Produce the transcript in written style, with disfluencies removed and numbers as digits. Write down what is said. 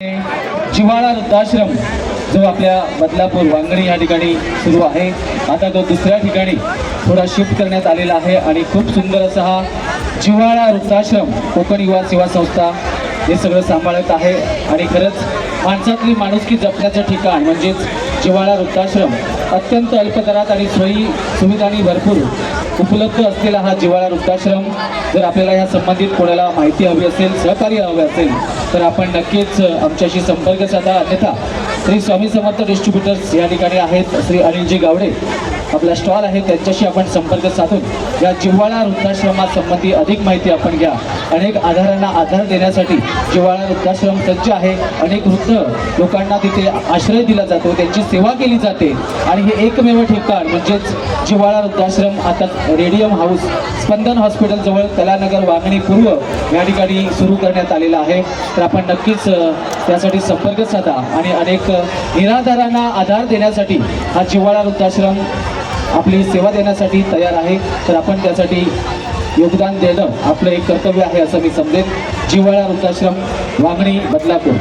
जिव्हाळा वृद्धाश्रम जो आपल्या बदलापूर वांगणी या ठिकाणी सुरू आहे, आता तो दुसऱ्या ठिकाणी थोडा शिफ्ट करण्यात आलेला आहे आणि खूप सुंदर असा हा जिव्हाळा वृद्धाश्रम कोकण युवा सेवा संस्था हे सगळं सांभाळत आहे. आणि खरंच माणसातली माणुसकी जपण्याचं ठिकाण म्हणजेच जिव्हाळा वृद्धाश्रम अत्यंत अल्प दरात आणि सोयी सुविधांनी भरपूर उपलब्ध असलेला हा जिव्हाळा वृद्धाश्रम. जर आपल्याला या संबंधित कोणाला माहिती हवी असेल, सहकार्य हवे असेल तर आपण नक्कीच आमच्याशी संपर्क साधा. अन्यथा श्री स्वामी समर्थ डिस्ट्रीब्युटर्स या ठिकाणी आहेत, श्री अनिलजी गावडे आपला स्टॉल आहे, त्यांच्याशी आपण संपर्क साधून या जिव्हाळा वृद्धाश्रमासंबंधी अधिक माहिती आपण घ्या. अनेक आधारांना आधार देण्यासाठी जिव्हाळा वृद्धाश्रम सज्ज आहे. अनेक वृद्ध लोकांना तिथे आश्रय दिला जातो, त्यांची सेवा केली जाते आणि हे एकमेव ठिकाण म्हणजेच जिव्हाळा वृद्धाश्रम आता रेडियम हाऊस स्पंदन हॉस्पिटल जवळ कलानगर वांगणी पूर्व या ठिकाणी सुरू करण्यात आलेला आहे. तर आपण नक्कीच त्यासाठी संपर्क साधा आणि अनेक निराधारांना आधार देण्यासाठी हा जिव्हाळा वृद्धाश्रम आपली सेवा देण्यासाठी तयार आहे. तर आपण त्यासाठी योगदान देणं आपलं एक कर्तव्य आहे असं मी समजेन. जिव्हाळा वृद्धाश्रम वांगणी बदलापूर.